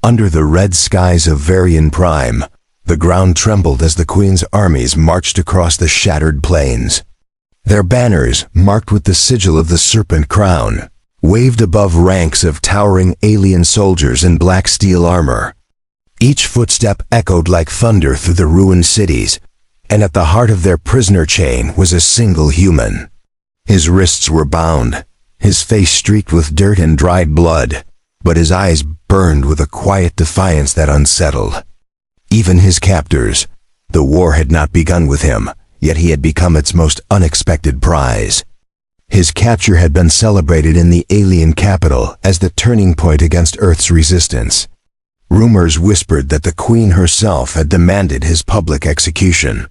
Under the red skies of Varian Prime, the ground trembled as the Queen's armies marched across the shattered plains. Their banners, marked with the sigil of the Serpent Crown, waved above ranks of towering alien soldiers in black steel armor. Each footstep echoed like thunder through the ruined cities, and at the heart of their prisoner chain was a single human. His wrists were bound, his face streaked with dirt and dried blood, but his eyes burned with a quiet defiance that unsettled. Even his captors, the war had not begun with him, yet he had become its most unexpected prize. His capture had been celebrated in the alien capital as the turning point against Earth's resistance. Rumors whispered that the Queen herself had demanded his public execution.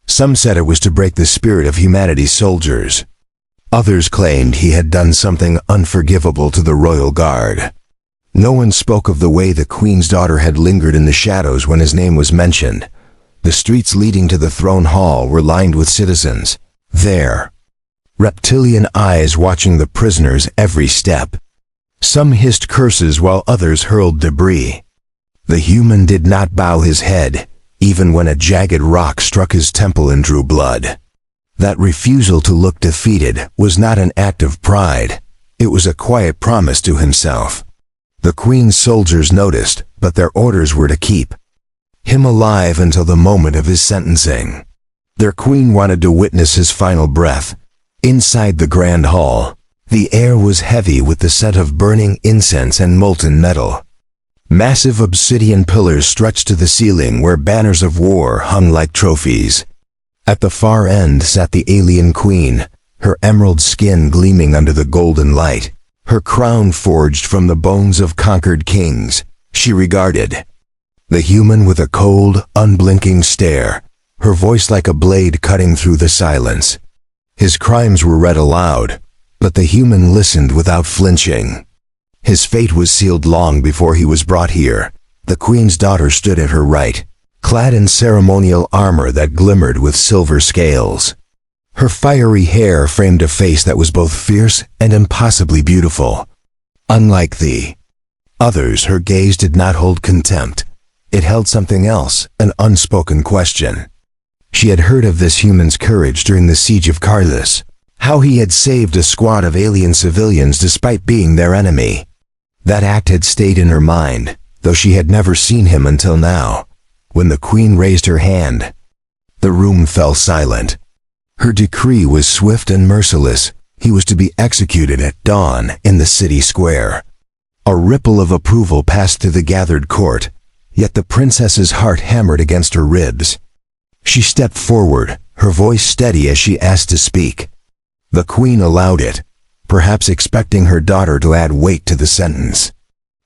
Some said it was to break the spirit of humanity's soldiers. Others claimed he had done something unforgivable to the royal guard. No one spoke of the way the Queen's daughter had lingered in the shadows when his name was mentioned. The streets leading to the throne hall were lined with citizens, there, reptilian eyes watching the prisoner's every step. Some hissed curses while others hurled debris. The human did not bow his head, even when a jagged rock struck his temple and drew blood. That refusal to look defeated was not an act of pride. It was a quiet promise to himself. The Queen's soldiers noticed, but their orders were to keep him alive until the moment of his sentencing. Their Queen wanted to witness his final breath. Inside the grand hall, the air was heavy with the scent of burning incense and molten metal. Massive obsidian pillars stretched to the ceiling where banners of war hung like trophies. At the far end sat the alien Queen, her emerald skin gleaming under the golden light, her crown forged from the bones of conquered kings. She regarded the human with a cold, unblinking stare, her voice like a blade cutting through the silence. His crimes were read aloud, but the human listened without flinching. His fate was sealed long before he was brought here. The Queen's daughter stood at her right, clad in ceremonial armor that glimmered with silver scales. Her fiery hair framed a face that was both fierce and impossibly beautiful. Unlike the others, her gaze did not hold contempt. It held something else, an unspoken question. She had heard of this human's courage during the siege of Carlis, how he had saved a squad of alien civilians despite being their enemy. That act had stayed in her mind, though she had never seen him until now. When the Queen raised her hand, the room fell silent. Her decree was swift and merciless. He was to be executed at dawn in the city square. A ripple of approval passed through the gathered court, yet the princess's heart hammered against her ribs. She stepped forward, her voice steady as she asked to speak. The Queen allowed it, perhaps expecting her daughter to add weight to the sentence.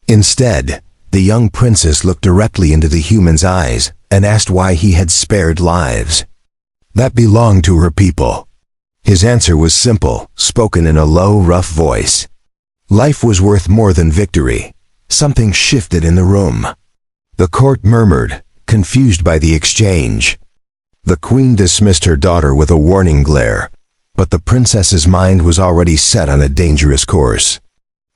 Instead, the young princess looked directly into the human's eyes and asked why he had spared lives that belonged to her people. His answer was simple, spoken in a low, rough voice. Life was worth more than victory. Something shifted in the room. The court murmured, confused by the exchange. The Queen dismissed her daughter with a warning glare, but the princess's mind was already set on a dangerous course.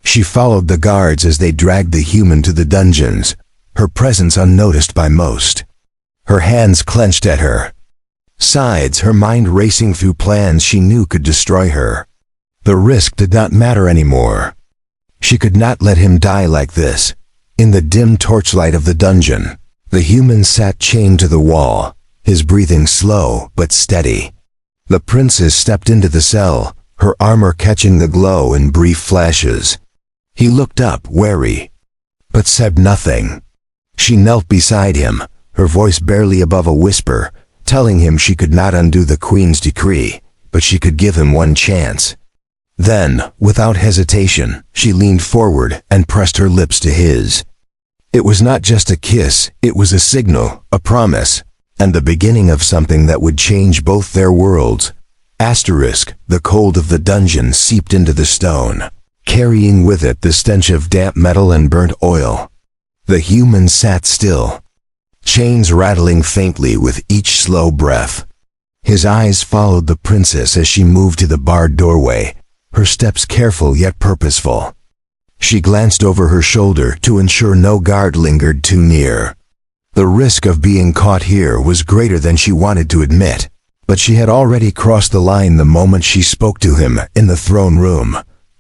She followed the guards as they dragged the human to the dungeons, her presence unnoticed by most. Her hands clenched at her sides, her mind racing through plans she knew could destroy her. The risk did not matter anymore. She could not let him die like this. In the dim torchlight of the dungeon, the human sat chained to the wall, his breathing slow but steady. The princess stepped into the cell, her armor catching the glow in brief flashes. He looked up, wary, but said nothing. She knelt beside him, her voice barely above a whisper, telling him she could not undo the Queen's decree, but she could give him one chance. Then, without hesitation, she leaned forward and pressed her lips to his. It was not just a kiss, it was a signal, a promise, and the beginning of something that would change both their worlds. Asterisk, the cold of the dungeon seeped into the stone, carrying with it the stench of damp metal and burnt oil. The human sat still, chains rattling faintly with each slow breath. His eyes followed the princess as she moved to the barred doorway, her steps careful yet purposeful. She glanced over her shoulder to ensure no guard lingered too near. The risk of being caught here was greater than she wanted to admit, but she had already crossed the line the moment she spoke to him in the throne room.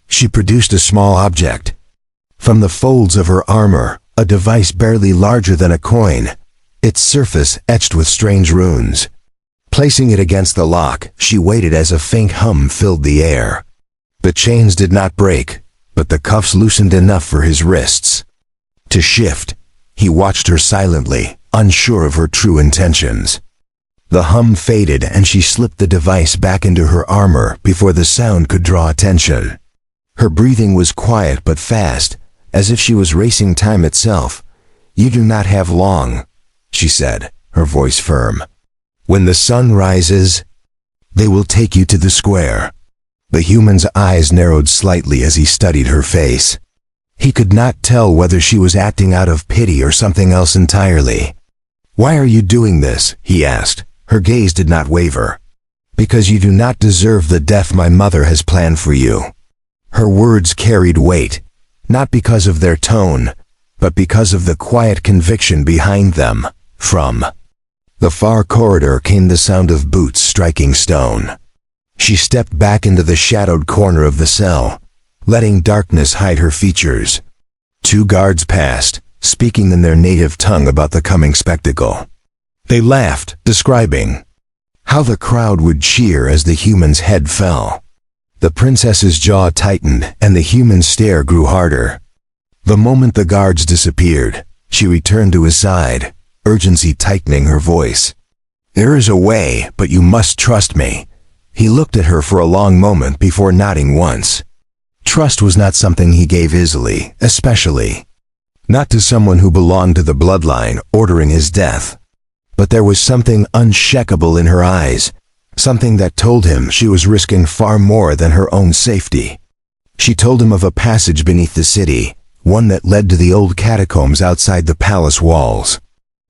She produced a small object. From the folds of her armor, a device barely larger than a coin, its surface etched with strange runes. Placing it against the lock, she waited as a faint hum filled the air. The chains did not break, but the cuffs loosened enough for his wrists to shift. He watched her silently, unsure of her true intentions. The hum faded and she slipped the device back into her armor before the sound could draw attention. Her breathing was quiet but fast, as if she was racing time itself. "You do not have long," she said, her voice firm. "When the sun rises, they will take you to the square." The human's eyes narrowed slightly as he studied her face. He could not tell whether she was acting out of pity or something else entirely. "Why are you doing this?" he asked. Her gaze did not waver. "Because you do not deserve the death my mother has planned for you." Her words carried weight, not because of their tone, but because of the quiet conviction behind them. From the far corridor came the sound of boots striking stone. She stepped back into the shadowed corner of the cell, letting darkness hide her features. 2 guards passed, speaking in their native tongue about the coming spectacle. They laughed, describing how the crowd would cheer as the human's head fell. The princess's jaw tightened and the human's stare grew harder. The moment the guards disappeared, she returned to his side, urgency tightening her voice. "There is a way, but you must trust me." He looked at her for a long moment before nodding once. Trust was not something he gave easily, especially not to someone who belonged to the bloodline ordering his death. But there was something unshakable in her eyes, something that told him she was risking far more than her own safety. She told him of a passage beneath the city, one that led to the old catacombs outside the palace walls.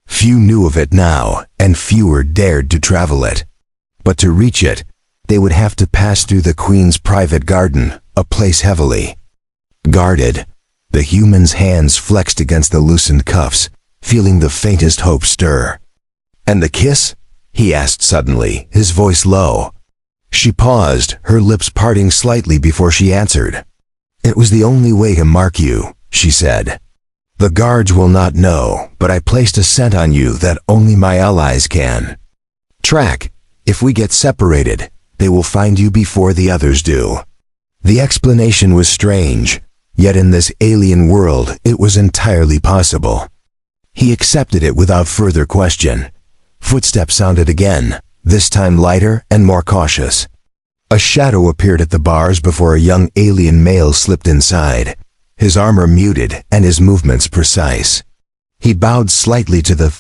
Few knew of it now, and fewer dared to travel it. But to reach it, they would have to pass through the queen's private garden, a place heavily guarded. The human's hands flexed against the loosened cuffs, feeling the faintest hope stir. "And the kiss?" he asked suddenly, his voice low. She paused, her lips parting slightly before she answered. "It was the only way to mark you," she said. "The guards will not know, but I placed a scent on you that only my allies can track. If we get separated, they will find you before the others do." The explanation was strange, yet in this alien world it was entirely possible. He accepted it without further question. Footsteps sounded again, this time lighter and more cautious. A shadow appeared at the bars before a young alien male slipped inside, his armor muted and his movements precise. He bowed slightly to the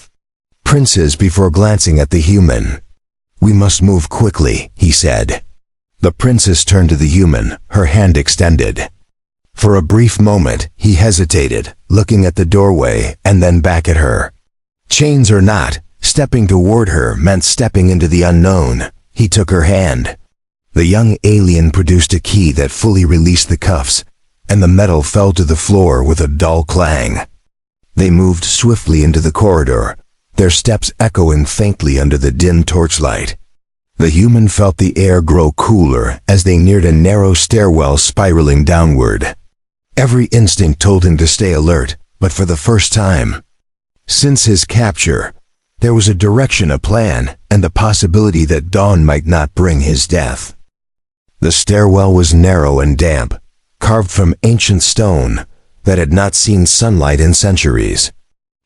princes before glancing at the human. "We must move quickly," he said. The princess turned to the human, her hand extended. For a brief moment, he hesitated, looking at the doorway and then back at her. Chains or not, stepping toward her meant stepping into the unknown. He took her hand. The young alien produced a key that fully released the cuffs, and the metal fell to the floor with a dull clang. They moved swiftly into the corridor, their steps echoing faintly under the dim torchlight. The human felt the air grow cooler as they neared a narrow stairwell spiraling downward. Every instinct told him to stay alert, but for the first time since his capture, there was a direction, a plan, and the possibility that dawn might not bring his death. The stairwell was narrow and damp, carved from ancient stone that had not seen sunlight in centuries.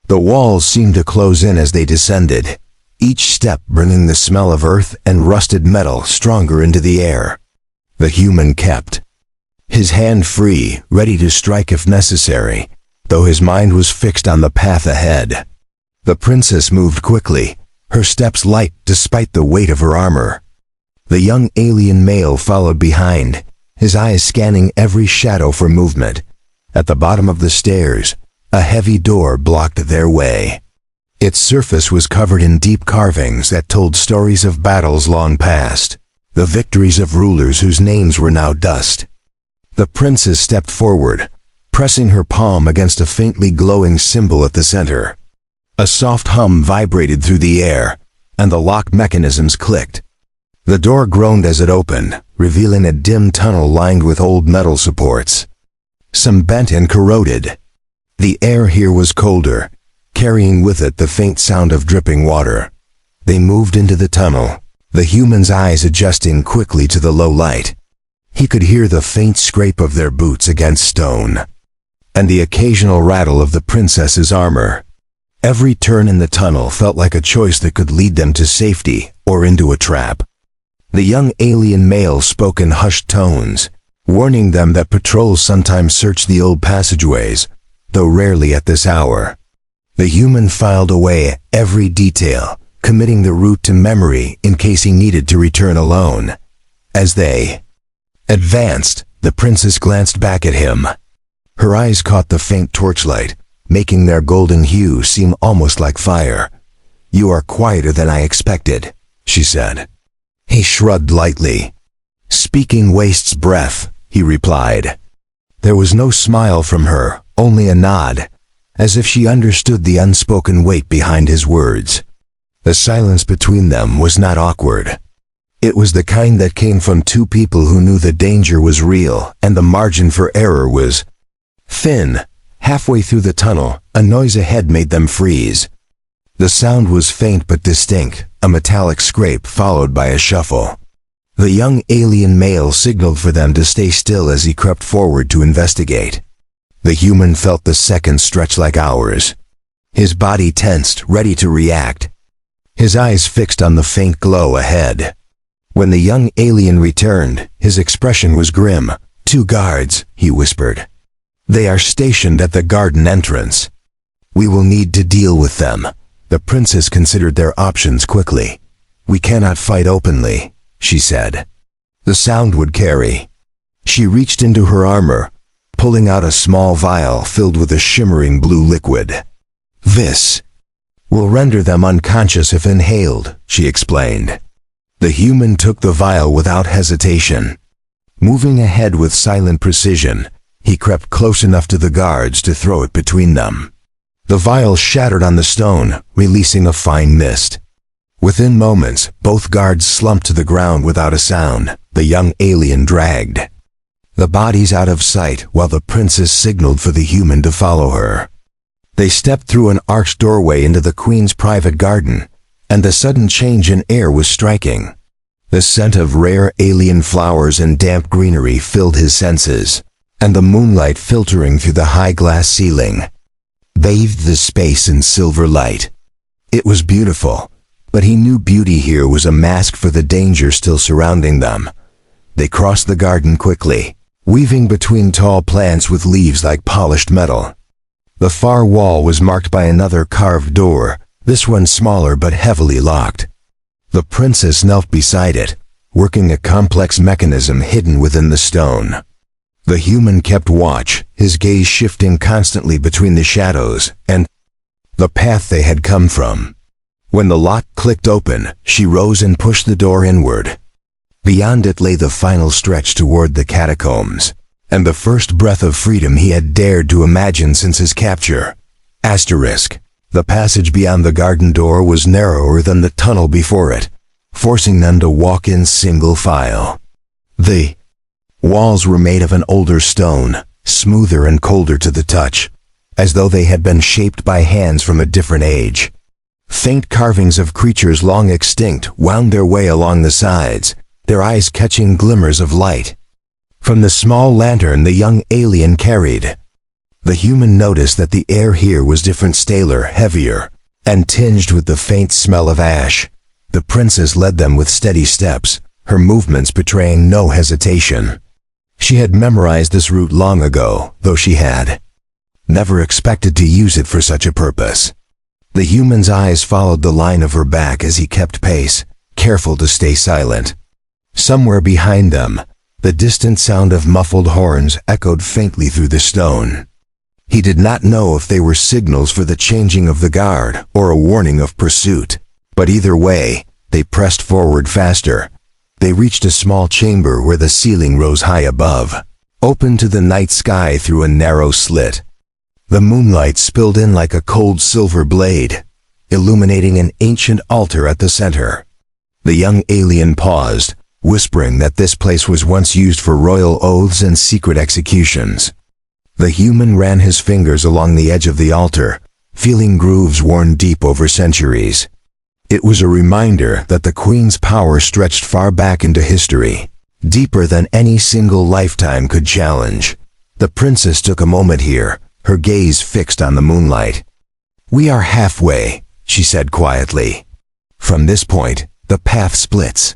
The walls seemed to close in as they descended, each step bringing the smell of earth and rusted metal stronger into the air. The human kept his hand free, ready to strike if necessary, though his mind was fixed on the path ahead. The princess moved quickly, her steps light despite the weight of her armor. The young alien male followed behind, his eyes scanning every shadow for movement. At the bottom of the stairs, a heavy door blocked their way. Its surface was covered in deep carvings that told stories of battles long past, the victories of rulers whose names were now dust. The princess stepped forward, pressing her palm against a faintly glowing symbol at the center. A soft hum vibrated through the air, and the lock mechanisms clicked. The door groaned as it opened, revealing a dim tunnel lined with old metal supports. Some bent and corroded. The air here was colder, carrying with it the faint sound of dripping water. They moved into the tunnel, the human's eyes adjusting quickly to the low light. He could hear the faint scrape of their boots against stone, and the occasional rattle of the princess's armor. Every turn in the tunnel felt like a choice that could lead them to safety or into a trap. The young alien male spoke in hushed tones, warning them that patrols sometimes searched the old passageways, though rarely at this hour. The human filed away every detail, committing the route to memory in case he needed to return alone. As they advanced, the princess glanced back at him. Her eyes caught the faint torchlight, making their golden hue seem almost like fire. "You are quieter than I expected," she said. He shrugged lightly. "Speaking wastes breath," he replied. There was no smile from her, only a nod, as if she understood the unspoken weight behind his words. The silence between them was not awkward. It was the kind that came from two people who knew the danger was real and the margin for error was thin. Halfway through the tunnel, a noise ahead made them freeze. The sound was faint but distinct, a metallic scrape followed by a shuffle. The young alien male signaled for them to stay still as he crept forward to investigate. The human felt the seconds stretch like hours. His body tensed, ready to react. His eyes fixed on the faint glow ahead. When the young alien returned, his expression was grim. "2 guards," he whispered. "They are stationed at the garden entrance. We will need to deal with them." The princess considered their options quickly. "We cannot fight openly," she said. "The sound would carry." She reached into her armor, pulling out a small vial filled with a shimmering blue liquid. "This will render them unconscious if inhaled," she explained. The human took the vial without hesitation. Moving ahead with silent precision, he crept close enough to the guards to throw it between them. The vial shattered on the stone, releasing a fine mist. Within moments, both guards slumped to the ground without a sound. The young alien dragged the bodies out of sight while the princess signaled for the human to follow her. They stepped through an arched doorway into the queen's private garden, and the sudden change in air was striking. The scent of rare alien flowers and damp greenery filled his senses, and the moonlight filtering through the high glass ceiling bathed the space in silver light. It was beautiful, but he knew beauty here was a mask for the danger still surrounding them. They crossed the garden quickly, weaving between tall plants with leaves like polished metal. The far wall was marked by another carved door, this one smaller but heavily locked. The princess knelt beside it, working a complex mechanism hidden within the stone. The human kept watch, his gaze shifting constantly between the shadows and the path they had come from. When the lock clicked open, she rose and pushed the door inward. Beyond it lay the final stretch toward the catacombs, and the first breath of freedom he had dared to imagine since his capture. The passage beyond the garden door was narrower than the tunnel before it, forcing them to walk in single file. The walls were made of an older stone, smoother and colder to the touch, as though they had been shaped by hands from a different age. Faint carvings of creatures long extinct wound their way along the sides, their eyes catching glimmers of light from the small lantern the young alien carried. The human noticed that the air here was different, staler, heavier, and tinged with the faint smell of ash. The princess led them with steady steps, her movements betraying no hesitation. She had memorized this route long ago, though she had never expected to use it for such a purpose. The human's eyes followed the line of her back as he kept pace, careful to stay silent. Somewhere behind them, the distant sound of muffled horns echoed faintly through the stone. He did not know if they were signals for the changing of the guard or a warning of pursuit, but either way, they pressed forward faster. They reached a small chamber where the ceiling rose high above. open to the night sky through a narrow slit. The moonlight spilled in like a cold silver blade, illuminating an ancient altar at the center. The young alien paused, whispering that this place was once used for royal oaths and secret executions. The human ran his fingers along the edge of the altar, feeling grooves worn deep over centuries. It was a reminder that the Queen's power stretched far back into history, deeper than any single lifetime could challenge. The princess took a moment here, her gaze fixed on the moonlight. "We are halfway," she said quietly. "From this point, the path splits.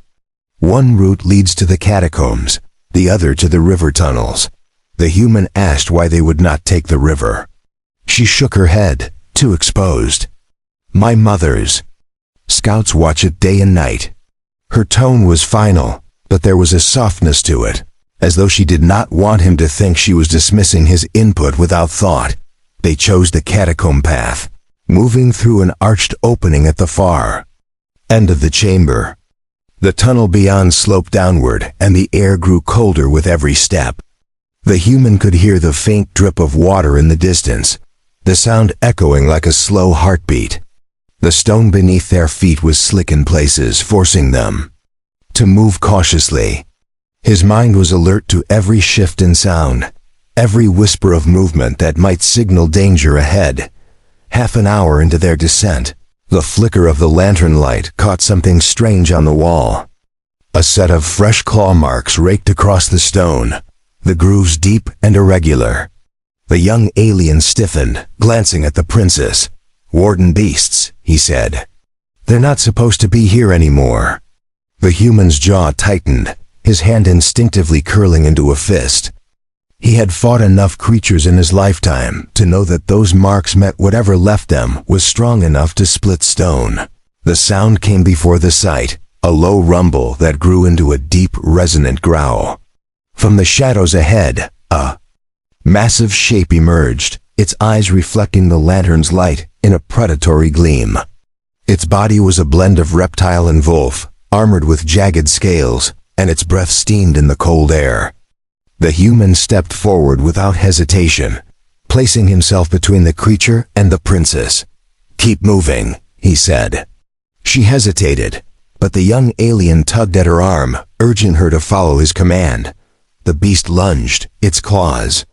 One route leads to the catacombs, the other to the river tunnels." The human asked why they would not take the river. She shook her head, too exposed. "My mother's. Scouts watch it day and night." Her tone was final, but there was a softness to it, as though she did not want him to think she was dismissing his input without thought. They chose the catacomb path, moving through an arched opening at the far end of the chamber. The tunnel beyond sloped downward, and the air grew colder with every step. The human could hear the faint drip of water in the distance, the sound echoing like a slow heartbeat. The stone beneath their feet was slick in places, forcing them to move cautiously. His mind was alert to every shift in sound, every whisper of movement that might signal danger ahead. Half an hour into their descent, the flicker of the lantern light caught something strange on the wall. A set of fresh claw marks raked across the stone, the grooves deep and irregular. The young alien stiffened, glancing at the princess. "Warden beasts," he said. "They're not supposed to be here anymore." The human's jaw tightened, his hand instinctively curling into a fist. He had fought enough creatures in his lifetime to know that those marks meant whatever left them was strong enough to split stone. The sound came before the sight, a low rumble that grew into a deep, resonant growl. From the shadows ahead, a massive shape emerged, its eyes reflecting the lantern's light in a predatory gleam. Its body was a blend of reptile and wolf, armored with jagged scales, and its breath steamed in the cold air. The human stepped forward without hesitation, placing himself between the creature and the princess. "Keep moving," he said. She hesitated, but the young alien tugged at her arm, urging her to follow his command. The beast lunged, its claws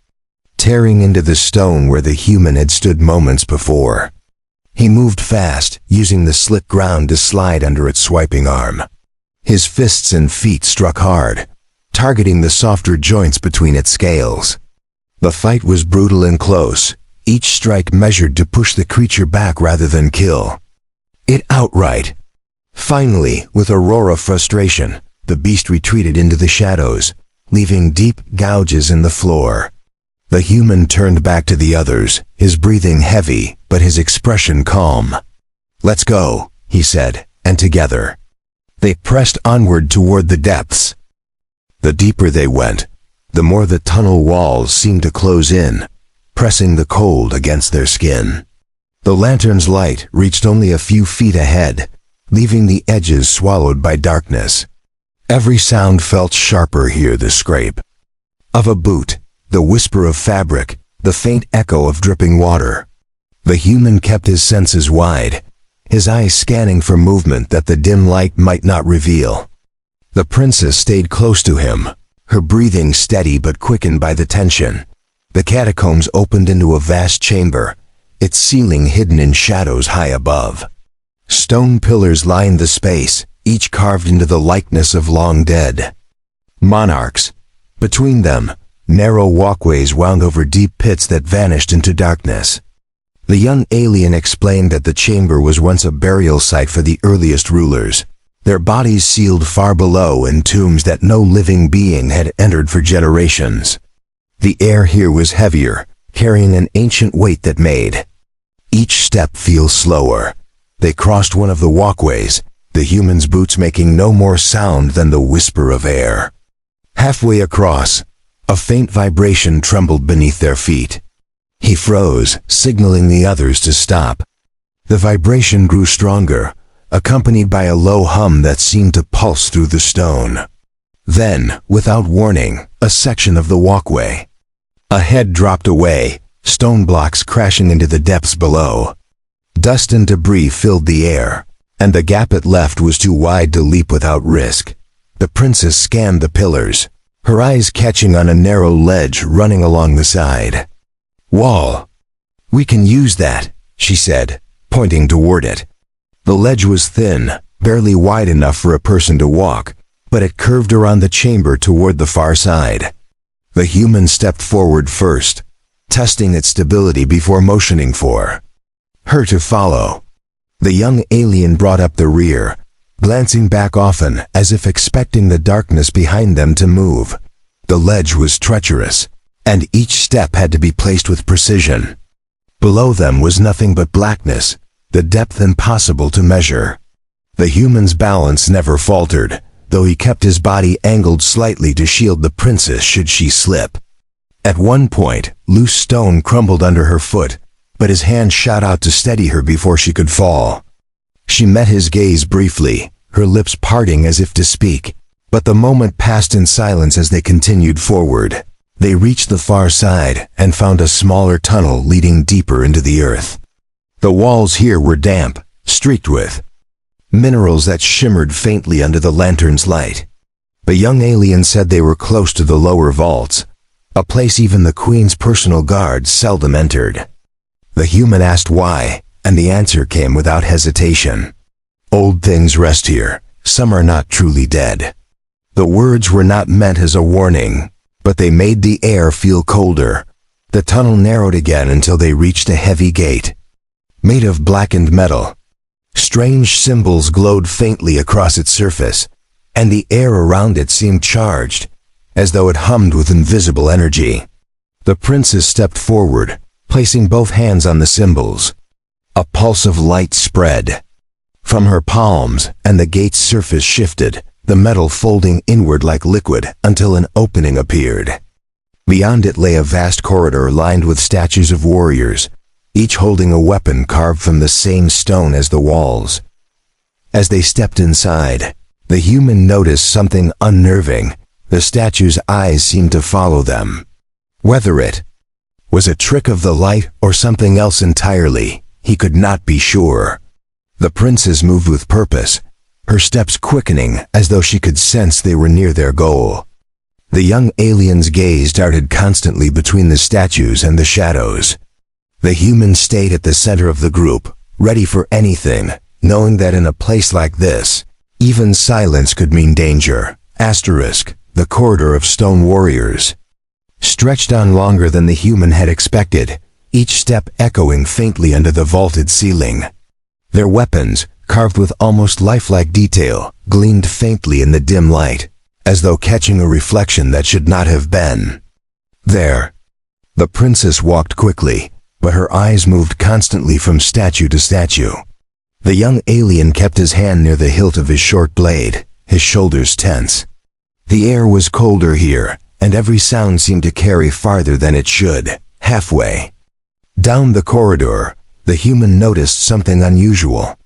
tearing into the stone where the human had stood moments before. He moved fast, using the slick ground to slide under its swiping arm. His fists and feet struck hard, targeting the softer joints between its scales. The fight was brutal and close, each strike measured to push the creature back rather than kill it outright. Finally, with a roar of frustration, the beast retreated into the shadows, leaving deep gouges in the floor. The human turned back to the others, his breathing heavy, but his expression calm. "Let's go," he said, and together they pressed onward toward the depths. The deeper they went, the more the tunnel walls seemed to close in, pressing the cold against their skin. The lantern's light reached only a few feet ahead, leaving the edges swallowed by darkness. Every sound felt sharper here, the scrape of a boot, the whisper of fabric, the faint echo of dripping water. The human kept his senses wide, his eyes scanning for movement that the dim light might not reveal. The princess stayed close to him, her breathing steady but quickened by the tension. The catacombs opened into a vast chamber, its ceiling hidden in shadows high above. Stone pillars lined the space, each carved into the likeness of long dead monarchs. Between them, narrow walkways wound over deep pits that vanished into darkness. The young alien explained that the chamber was once a burial site for the earliest rulers, their bodies sealed far below in tombs that no living being had entered for generations. The air here was heavier, carrying an ancient weight that made each step feel slower. They crossed one of the walkways, the human's boots making no more sound than the whisper of air. Halfway across, a faint vibration trembled beneath their feet. He froze, signaling the others to stop. The vibration grew stronger, accompanied by a low hum that seemed to pulse through the stone. Then, without warning, a section of the walkway. A head dropped away, stone blocks crashing into the depths below. Dust and debris filled the air, and the gap it left was too wide to leap without risk. The princess scanned the pillars, her eyes catching on a narrow ledge running along the side. "Wall. We can use that," she said, pointing toward it. The ledge was thin, barely wide enough for a person to walk, but it curved around the chamber toward the far side. The human stepped forward first, testing its stability before motioning for her to follow. The young alien brought up the rear, glancing back often as if expecting the darkness behind them to move. The ledge was treacherous, and each step had to be placed with precision. Below them was nothing but blackness, the depth impossible to measure. The human's balance never faltered, though he kept his body angled slightly to shield the princess should she slip. At one point, loose stone crumbled under her foot, but his hand shot out to steady her before she could fall. She met his gaze briefly, her lips parting as if to speak, but the moment passed in silence as they continued forward. They reached the far side and found a smaller tunnel leading deeper into the earth. The walls here were damp, streaked with minerals that shimmered faintly under the lantern's light. The young alien said they were close to the lower vaults, a place even the queen's personal guards seldom entered. The human asked why, and the answer came without hesitation. "Old things rest here, some are not truly dead." The words were not meant as a warning, but they made the air feel colder. The tunnel narrowed again until they reached a heavy gate, made of blackened metal. Strange symbols glowed faintly across its surface, and the air around it seemed charged, as though it hummed with invisible energy. The princess stepped forward, placing both hands on the symbols. A pulse of light spread from her palms, and the gate's surface shifted, the metal folding inward like liquid until an opening appeared. Beyond it lay a vast corridor lined with statues of warriors, each holding a weapon carved from the same stone as the walls. As they stepped inside, the human noticed something unnerving. The statue's eyes seemed to follow them. Whether it was a trick of the light or something else entirely, he could not be sure. The princess moved with purpose, her steps quickening as though she could sense they were near their goal. The young alien's gaze darted constantly between the statues and the shadows. The human stayed at the center of the group, ready for anything, knowing that in a place like this, even silence could mean danger. The corridor of stone warriors stretched on longer than the human had expected, each step echoing faintly under the vaulted ceiling. Their weapons, carved with almost lifelike detail, gleamed faintly in the dim light, as though catching a reflection that should not have been there. The princess walked quickly, but her eyes moved constantly from statue to statue. The young alien kept his hand near the hilt of his short blade, his shoulders tense. The air was colder here, and every sound seemed to carry farther than it should. Halfway down the corridor, the human noticed something unusual.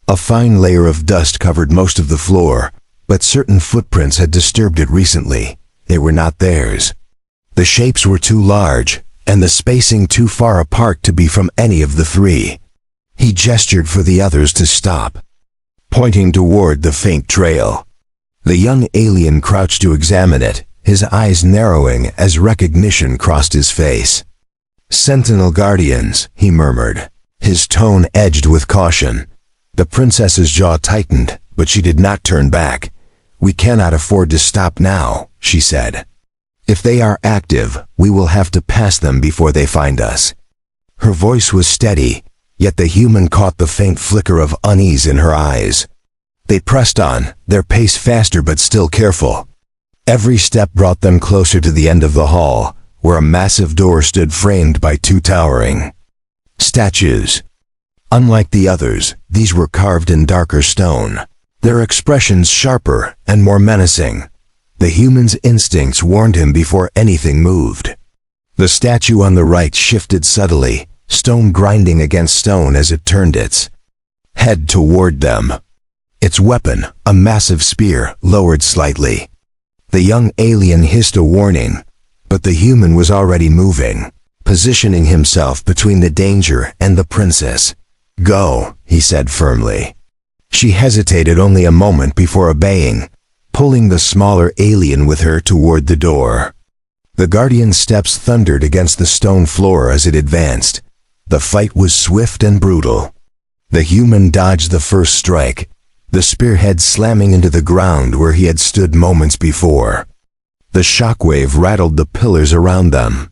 A fine layer of dust covered most of the floor, but certain footprints had disturbed it recently. They were not theirs. The shapes were too large, and the spacing too far apart to be from any of the three. He gestured for the others to stop, pointing toward the faint trail. The young alien crouched to examine it, his eyes narrowing as recognition crossed his face. "Sentinel guardians," he murmured, his tone edged with caution. The princess's jaw tightened, but she did not turn back. "We cannot afford to stop now," she said. "If they are active, we will have to pass them before they find us." Her voice was steady, yet the human caught the faint flicker of unease in her eyes. They pressed on, their pace faster but still careful. Every step brought them closer to the end of the hall, where a massive door stood framed by two towering statues. Unlike the others, these were carved in darker stone, their expressions sharper and more menacing. The human's instincts warned him before anything moved. The statue on the right shifted subtly, stone grinding against stone as it turned its head toward them. Its weapon, a massive spear, lowered slightly. The young alien hissed a warning, but the human was already moving, positioning himself between the danger and the princess. "Go," he said firmly. She hesitated only a moment before obeying, pulling the smaller alien with her toward the door. The Guardian's steps thundered against the stone floor as it advanced. The fight was swift and brutal. The human dodged the first strike, the spearhead slamming into the ground where he had stood moments before. The shockwave rattled the pillars around them.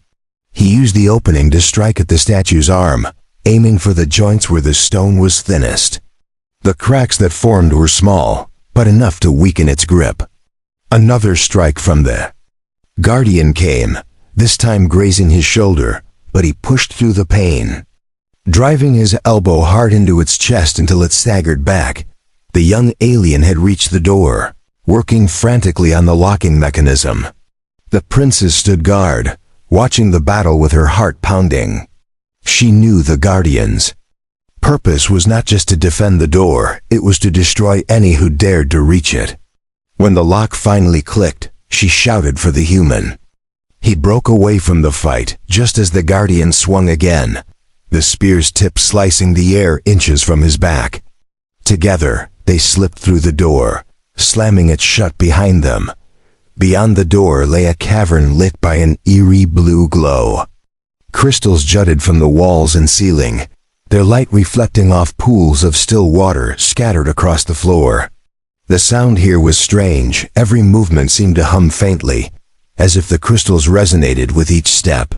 He used the opening to strike at the statue's arm, aiming for the joints where the stone was thinnest. The cracks that formed were small, but enough to weaken its grip. Another strike from the Guardian came, this time grazing his shoulder, but he pushed through the pain. Driving his elbow hard into its chest until it staggered back, the young alien had reached the door, working frantically on the locking mechanism. The princess stood guard, watching the battle with her heart pounding. She knew the Guardian's purpose was not just to defend the door, it was to destroy any who dared to reach it. When the lock finally clicked, she shouted for the human. He broke away from the fight just as the Guardian swung again, the spear's tip slicing the air inches from his back. Together, they slipped through the door, slamming it shut behind them. Beyond the door lay a cavern lit by an eerie blue glow. Crystals jutted from the walls and ceiling, their light reflecting off pools of still water scattered across the floor. The sound here was strange. Every movement seemed to hum faintly, as if the crystals resonated with each step.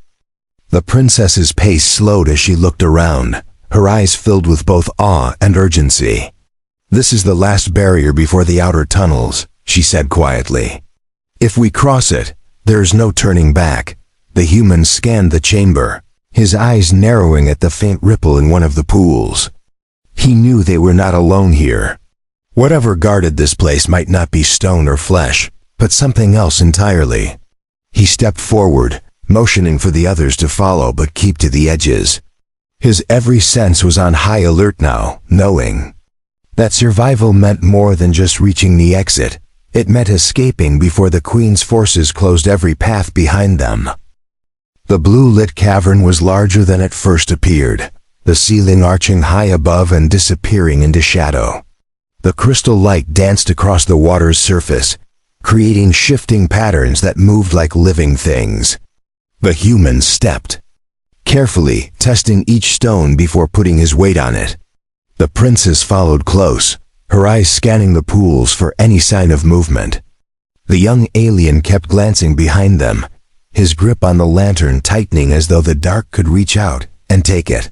The princess's pace slowed as she looked around, her eyes filled with both awe and urgency. "This is the last barrier before the outer tunnels," she said quietly. "If we cross it, there is no turning back." The human scanned the chamber, his eyes narrowing at the faint ripple in one of the pools. He knew they were not alone here. Whatever guarded this place might not be stone or flesh, but something else entirely. He stepped forward, motioning for the others to follow but keep to the edges. His every sense was on high alert now, knowing that survival meant more than just reaching the exit. It meant escaping before the Queen's forces closed every path behind them. The blue-lit cavern was larger than it first appeared, the ceiling arching high above and disappearing into shadow. The crystal light danced across the water's surface, creating shifting patterns that moved like living things. The human stepped, carefully testing each stone before putting his weight on it. The princess followed close, her eyes scanning the pools for any sign of movement. The young alien kept glancing behind them, his grip on the lantern tightening as though the dark could reach out and take it.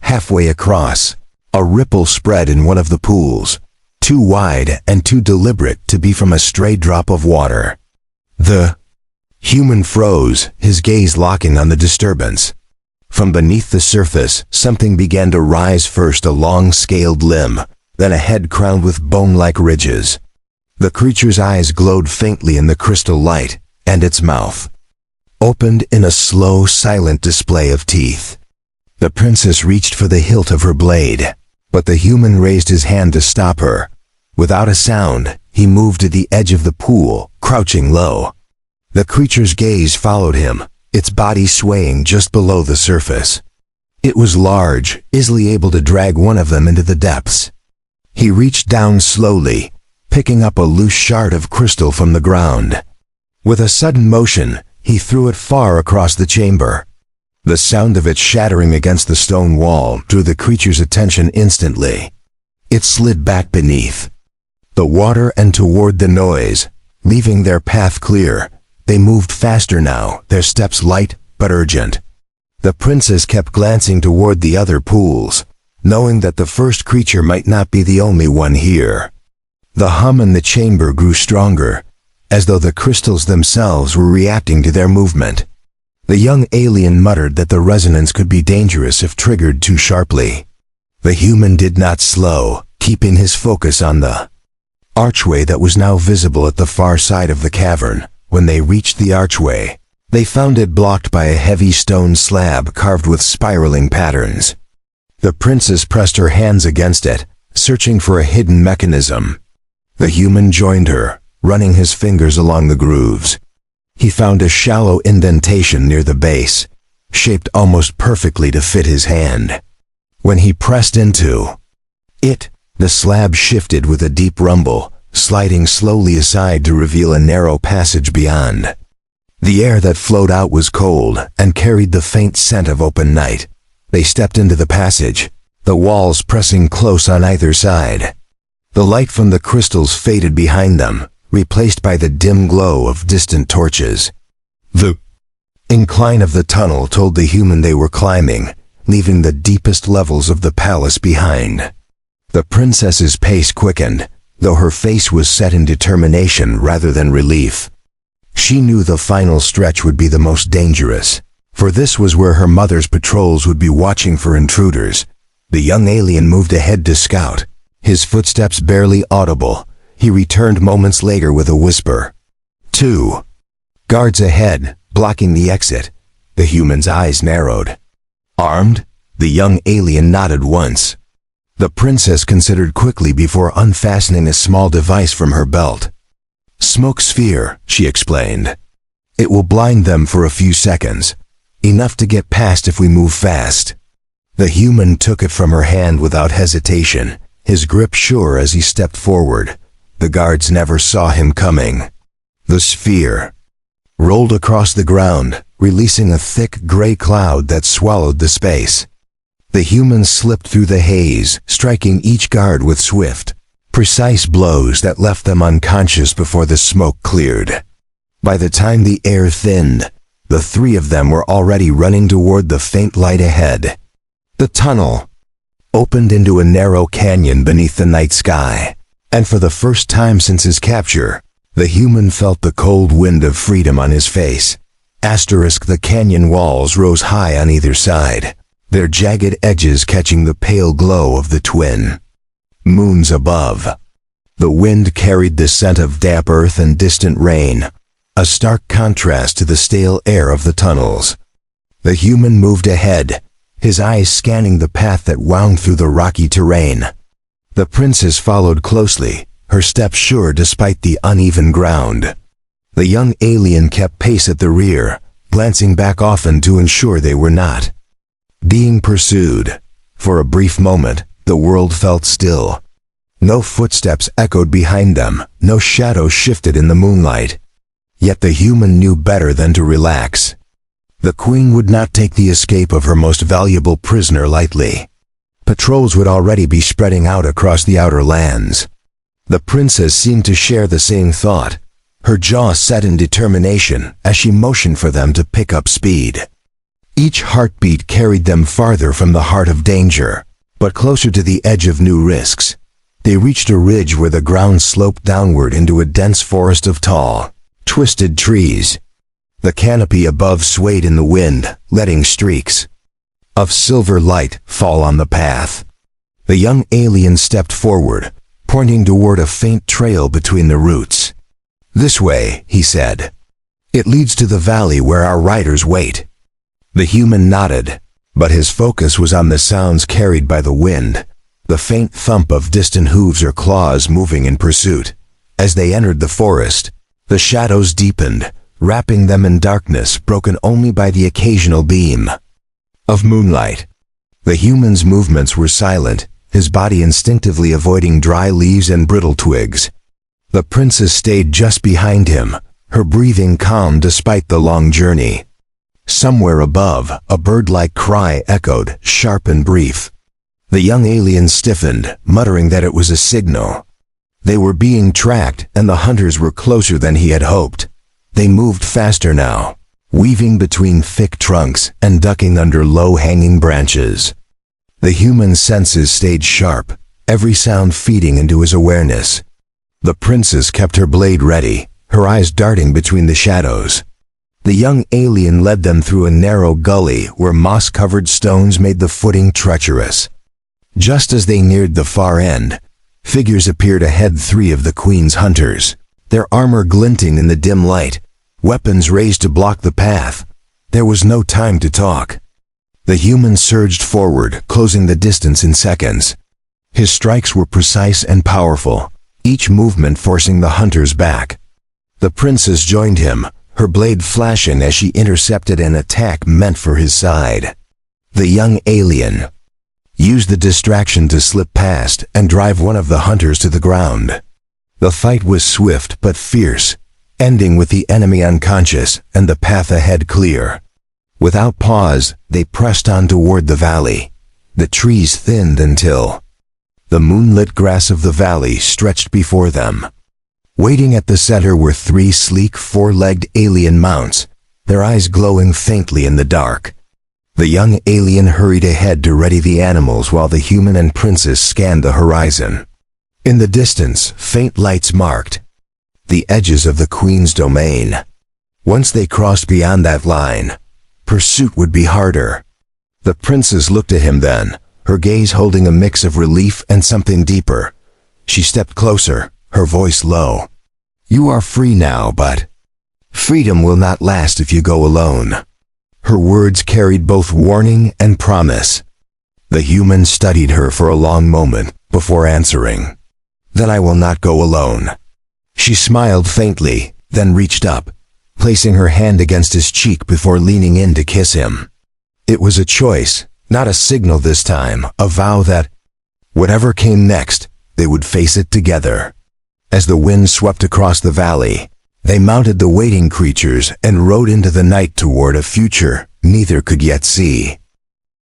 Halfway across, a ripple spread in one of the pools, too wide and too deliberate to be from a stray drop of water. The human froze, his gaze locking on the disturbance. From beneath the surface, something began to rise, first a long scaled limb, then a head crowned with bone-like ridges. The creature's eyes glowed faintly in the crystal light, and its mouth opened in a slow, silent display of teeth. The princess reached for the hilt of her blade, but the human raised his hand to stop her. Without a sound, he moved to the edge of the pool, crouching low. The creature's gaze followed him, its body swaying just below the surface. It was large, easily able to drag one of them into the depths. He reached down slowly, picking up a loose shard of crystal from the ground. With a sudden motion, he threw it far across the chamber. The sound of it shattering against the stone wall drew the creature's attention instantly. It slid back beneath the water and toward the noise, leaving their path clear. They moved faster now, their steps light but urgent. The princess kept glancing toward the other pools, knowing that the first creature might not be the only one here. The hum in the chamber grew stronger, as though the crystals themselves were reacting to their movement. The young alien muttered that the resonance could be dangerous if triggered too sharply. The human did not slow, keeping his focus on the archway that was now visible at the far side of the cavern. When they reached the archway, they found it blocked by a heavy stone slab carved with spiraling patterns. The princess pressed her hands against it, searching for a hidden mechanism. The human joined her, running his fingers along the grooves. He found a shallow indentation near the base, shaped almost perfectly to fit his hand. When he pressed into it, the slab shifted with a deep rumble, sliding slowly aside to reveal a narrow passage beyond. The air that flowed out was cold and carried the faint scent of open night. They stepped into the passage, the walls pressing close on either side. The light from the crystals faded behind them, replaced by the dim glow of distant torches. The incline of the tunnel told the human they were climbing, leaving the deepest levels of the palace behind. The princess's pace quickened, though her face was set in determination rather than relief. She knew the final stretch would be the most dangerous, for this was where her mother's patrols would be watching for intruders. The young alien moved ahead to scout, his footsteps barely audible. He returned moments later with a whisper. 2 guards ahead, blocking the exit. The human's eyes narrowed. Armed? The young alien nodded once. The princess considered quickly before unfastening a small device from her belt. Smoke sphere, she explained. It will blind them for a few seconds. Enough to get past if we move fast. The human took it from her hand without hesitation, his grip sure as he stepped forward. The guards never saw him coming. The sphere rolled across the ground, releasing a thick gray cloud that swallowed the space. The human slipped through the haze, striking each guard with swift, precise blows that left them unconscious before the smoke cleared. By the time the air thinned, the 3 of them were already running toward the faint light ahead. The tunnel opened into a narrow canyon beneath the night sky, and for the first time since his capture, the human felt the cold wind of freedom on his face. The canyon walls rose high on either side, their jagged edges catching the pale glow of the twin moons above. The wind carried the scent of damp earth and distant rain, a stark contrast to the stale air of the tunnels. The human moved ahead, his eyes scanning the path that wound through the rocky terrain. The princess followed closely, her steps sure despite the uneven ground. The young alien kept pace at the rear, glancing back often to ensure they were not being pursued. For a brief moment, the world felt still. No footsteps echoed behind them, no shadows shifted in the moonlight. Yet the human knew better than to relax. The queen would not take the escape of her most valuable prisoner lightly. Patrols would already be spreading out across the outer lands. The princess seemed to share the same thought, her jaw set in determination as she motioned for them to pick up speed. Each heartbeat carried them farther from the heart of danger, but closer to the edge of new risks. They reached a ridge where the ground sloped downward into a dense forest of tall, twisted trees. The canopy above swayed in the wind, letting streaks of silver light fall on the path. The young alien stepped forward, pointing toward a faint trail between the roots. "This way," he said. "It leads to the valley where our riders wait." The human nodded, but his focus was on the sounds carried by the wind, the faint thump of distant hooves or claws moving in pursuit. As they entered the forest, the shadows deepened, wrapping them in darkness broken only by the occasional beam of moonlight. The human's movements were silent, his body instinctively avoiding dry leaves and brittle twigs. The princess stayed just behind him, her breathing calm despite the long journey. Somewhere above, a bird-like cry echoed, sharp and brief. The young alien stiffened, muttering that it was a signal. They were being tracked, and the hunters were closer than he had hoped. They moved faster now, weaving between thick trunks and ducking under low-hanging branches. The human's senses stayed sharp, every sound feeding into his awareness. The princess kept her blade ready, her eyes darting between the shadows. The young alien led them through a narrow gully where moss-covered stones made the footing treacherous. Just as they neared the far end, figures appeared ahead, 3 of the queen's hunters, their armor glinting in the dim light, weapons raised to block the path. There was no time to talk. The human surged forward, closing the distance in seconds. His strikes were precise and powerful, each movement forcing the hunters back. The princess joined him, her blade flashing as she intercepted an attack meant for his side. The young alien used the distraction to slip past and drive one of the hunters to the ground. The fight was swift but fierce, ending with the enemy unconscious and the path ahead clear. Without pause, they pressed on toward the valley. The trees thinned until the moonlit grass of the valley stretched before them. Waiting at the center were three sleek four-legged alien mounts, their eyes glowing faintly in the dark. The young alien hurried ahead to ready the animals while the human and princess scanned the horizon. In the distance, faint lights marked the edges of the queen's domain. Once they crossed beyond that line, pursuit would be harder. The princess looked at him then, her gaze holding a mix of relief and something deeper. She stepped closer, her voice low. "You are free now, but freedom will not last if you go alone." Her words carried both warning and promise. The human studied her for a long moment before answering. "Then I will not go alone." She smiled faintly, then reached up, placing her hand against his cheek before leaning in to kiss him. It was a choice, not a signal this time, a vow that, whatever came next, they would face it together. As the wind swept across the valley, they mounted the waiting creatures and rode into the night toward a future neither could yet see.